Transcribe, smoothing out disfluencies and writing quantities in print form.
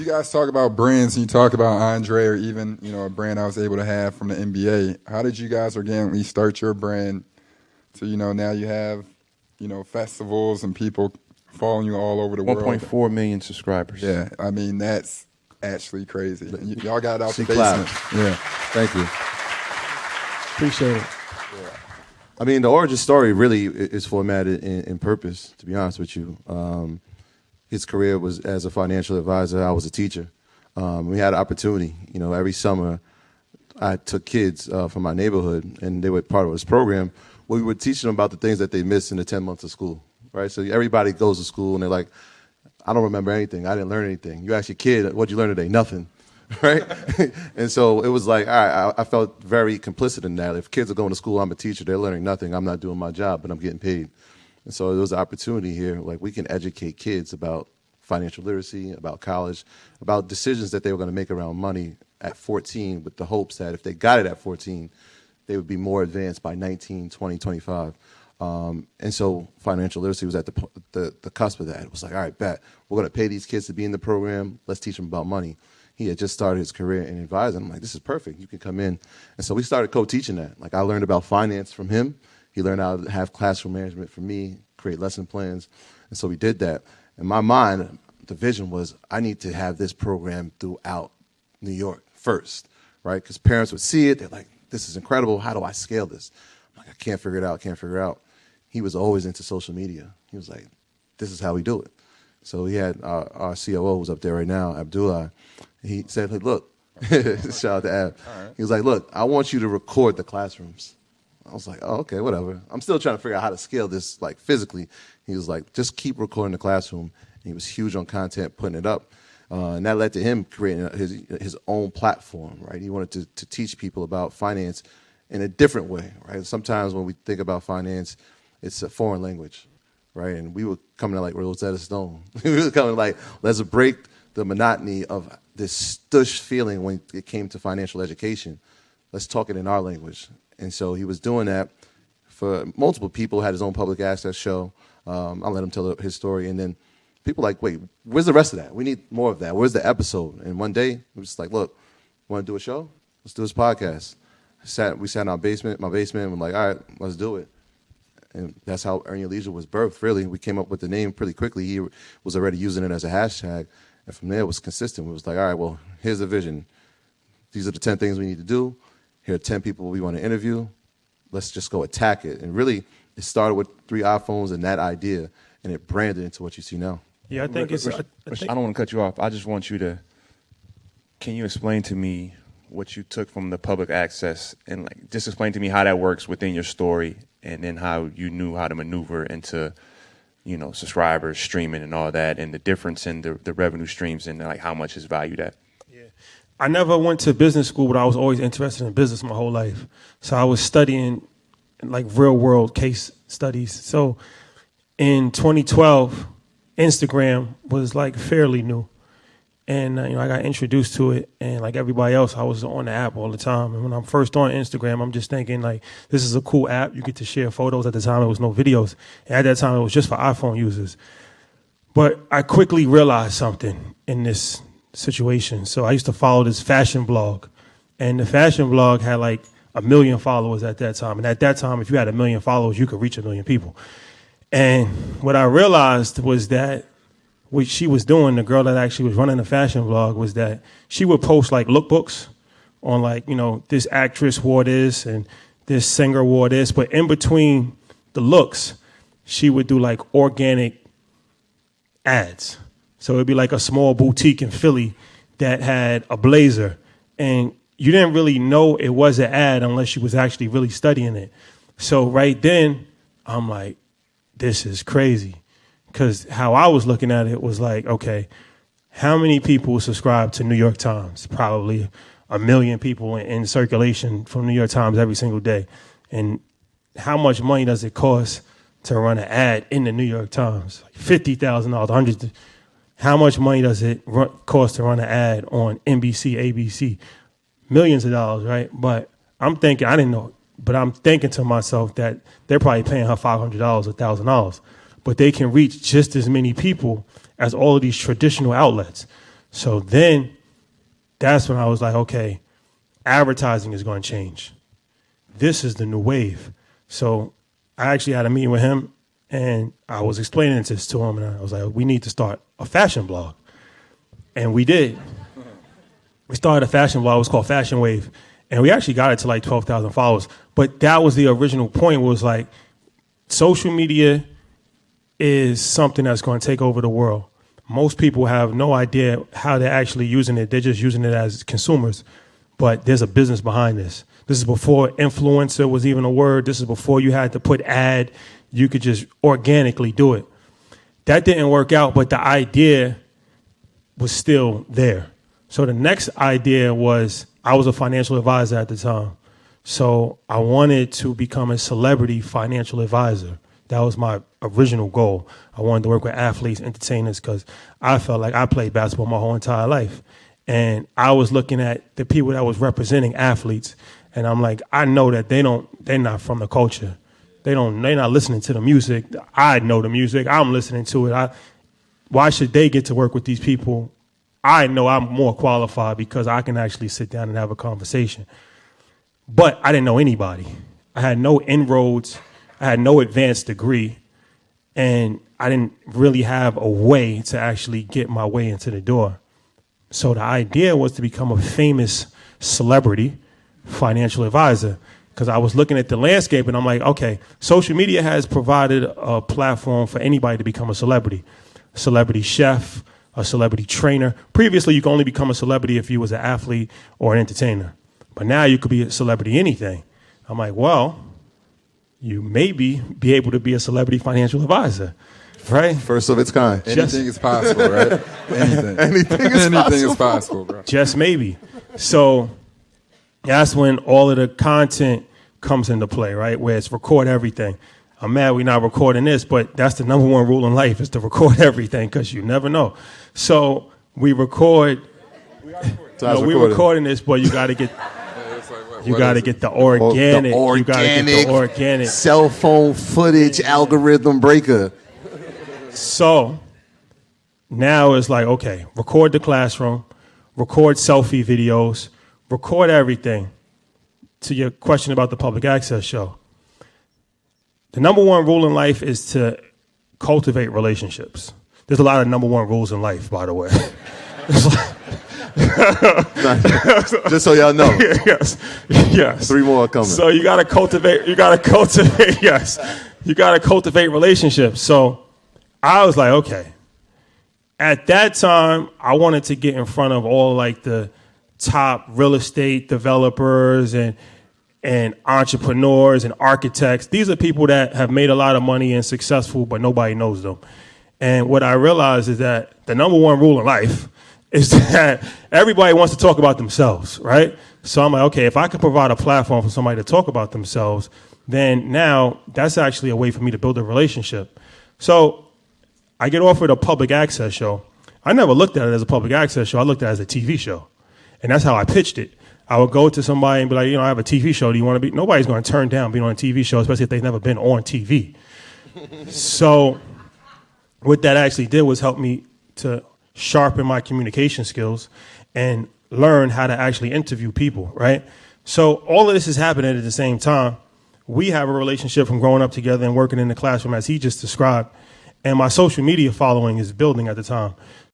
You guys talk about brands, and you talk about Andre, or even a brand I was able to have from the NBA. How did you guys organically start your brand? To now you have festivals and people following you all over the world. 1.4 million subscribers. Yeah, I mean that's actually crazy. Y'all got it out the clap. basement. Yeah, Thank you. Appreciate it. I mean, the origin story really is formatted in purpose, to be honest with you. His career was as a financial advisor. I was a teacher. We had an opportunity. Every summer I took kids from my neighborhood, and they were part of this program where we would teach them about the things that they missed in the 10 months of school, right? So everybody goes to school, and they're like, I don't remember anything. I didn't learn anything. You ask your kid, what'd you learn today? Nothing, right? And so it was like, all right, I felt very complicit in that. If kids are going to school, I'm a teacher, they're learning nothing. I'm not doing my job, but I'm getting paid. And so there was an opportunity here, like we can educate kids about financial literacy, about college, about decisions that they were going to make around money at 14 with the hopes that if they got it at 14, they would be more advanced by 19, 20, 25. And so financial literacy was at the cusp of that. It was like, all right, bet. We're going to pay these kids to be in the program. Let's teach them about money. He had just started his career in advising. I'm like, this is perfect. You can come in. And so we started co-teaching that. Like I learned about finance from him. He learned how to have classroom management from me, create lesson plans. And so we did that. In my mind, the vision was I need to have this program throughout New York first, right? Because parents would see it. They're like, this is incredible. How do I scale this? I'm like, I can't figure it out. He was always into social media. He was like, this is how we do it. So he had our COO who's up there right now, Abdullah. He said, hey, look, shout out to Ab. Right. He was like, look, I want you to record the classrooms. I was like, oh, okay, whatever. I'm still trying to figure out how to scale this like physically. He was like, just keep recording the classroom. And he was huge on content, putting it up. And that led to him creating his own platform, right? He wanted to teach people about finance in a different way, right? Sometimes when we think about finance, it's a foreign language, right? And we were coming to like Rosetta Stone. We were coming like, let's break the monotony of this stush feeling when it came to financial education. Let's talk it in our language. And so he was doing that for multiple people, had his own public access show. I'll let him tell his story. And then people were like, wait, where's the rest of that? We need more of that. Where's the episode? And one day, we was just like, look, want to do a show? Let's do this podcast. We sat in my basement, and we're like, all right, let's do it. And that's how Earn Your Leisure was birthed, really. We came up with the name pretty quickly. He was already using it as a hashtag. And from there, it was consistent. We was like, all right, well, here's the vision. These are the 10 things we need to do. Here are 10 people we want to interview. Let's just go attack it. And really, it started with 3 iPhones and that idea, and it branded into what you see now. Yeah, I think it's. I don't want to cut you off. I just want you to. Can you explain to me what you took from the public access, and like just explain to me how that works within your story, and then how you knew how to maneuver into, subscribers, streaming, and all that, and the difference in the revenue streams and like how much is valued at. Yeah, I never went to business school, but I was always interested in business my whole life. So I was studying like real world case studies. So in 2012. Instagram was like fairly new, and I got introduced to it, and like everybody else, I was on the app all the time. And when I'm first on Instagram, I'm just thinking like, this is a cool app. You get to share photos. At the time, it was no videos, and at that time, it was just for iPhone users. But I quickly realized something in this situation. So I used to follow this fashion blog, and the fashion blog had like 1 million followers at that time. And at that time, if you had 1 million followers, you could reach 1 million people. And what I realized was that what she was doing, the girl that actually was running the fashion blog, was that she would post like lookbooks on like, this actress wore this and this singer wore this. But in between the looks, she would do like organic ads. So it'd be like a small boutique in Philly that had a blazer. And you didn't really know it was an ad unless you was actually really studying it. So right then, I'm like, this is crazy, because how I was looking at it was like, okay, how many people subscribe to New York Times? Probably 1 million people in circulation from New York Times every single day. And how much money does it cost to run an ad in the New York Times? Like $50,000, hundreds. How much money does it cost to run an ad on NBC, ABC? Millions of dollars, right? But I'm thinking, I didn't know. But I'm thinking to myself that they're probably paying her $500 or $1,000, but they can reach just as many people as all of these traditional outlets. So then that's when I was like, okay, advertising is going to change. This is the new wave. So I actually had a meeting with him, and I was explaining this to him, and I was like, we need to start a fashion blog. And we did. We started a fashion blog. It was called Fashion Wave. And we actually got it to like 12,000 followers. But that was the original point, was like, social media is something that's going to take over the world. Most people have no idea how they're actually using it. They're just using it as consumers. But there's a business behind this. This is before influencer was even a word. This is before you had to put ad. You could just organically do it. That didn't work out, but the idea was still there. So the next idea was, I was a financial advisor at the time. So I wanted to become a celebrity financial advisor. That was my original goal. I wanted to work with athletes, entertainers, because I felt like I played basketball my whole entire life. And I was looking at the people that was representing athletes, and I'm like, I know that they're not from the culture. They're not listening to the music. I know the music. I'm listening to it. Why should they get to work with these people? I know I'm more qualified because I can actually sit down and have a conversation. But I didn't know anybody. I had no inroads. I had no advanced degree. And I didn't really have a way to actually get my way into the door. So the idea was to become a famous celebrity financial advisor, because I was looking at the landscape and I'm like, okay, social media has provided a platform for anybody to become a celebrity chef, a celebrity trainer. Previously, you could only become a celebrity if you was an athlete or an entertainer. But now you could be a celebrity anything. I'm like, well, you maybe be able to be a celebrity financial advisor, right? First of its kind. Anything is possible, right? Anything. Anything is possible, bro. Just maybe. So that's when all of the content comes into play, right? Where it's record everything. I'm mad we're not recording this, but that's the number one rule in life, is to record everything, because you never know. So we record. We're recording this, but you got to get. You got to get the organic. You got to get the organic. Cell phone footage algorithm breaker. So now it's like, okay, record the classroom, record selfie videos, record everything. To your question about the public access show, the number one rule in life is to cultivate relationships. There's a lot of number one rules in life, by the way. Just so y'all know. Yes. 3 more are coming. So you gotta cultivate, yes. You gotta cultivate relationships. So I was like, okay. At that time, I wanted to get in front of all like the top real estate developers and entrepreneurs and architects. These are people that have made a lot of money and successful, but nobody knows them. And what I realized is that the number one rule in life is that everybody wants to talk about themselves, right? So I'm like, okay, if I could provide a platform for somebody to talk about themselves, then now that's actually a way for me to build a relationship. So I get offered a public access show. I never looked at it as a public access show. I looked at it as a TV show. And that's how I pitched it. I would go to somebody and be like, I have a TV show. Do you want to be? Nobody's going to turn down being on a TV show, especially if they've never been on TV. So what that actually did was help me to sharpen my communication skills and learn how to actually interview people, right? So all of this is happening at the same time. We have a relationship from growing up together and working in the classroom, as he just described. And my social media following is building at the time.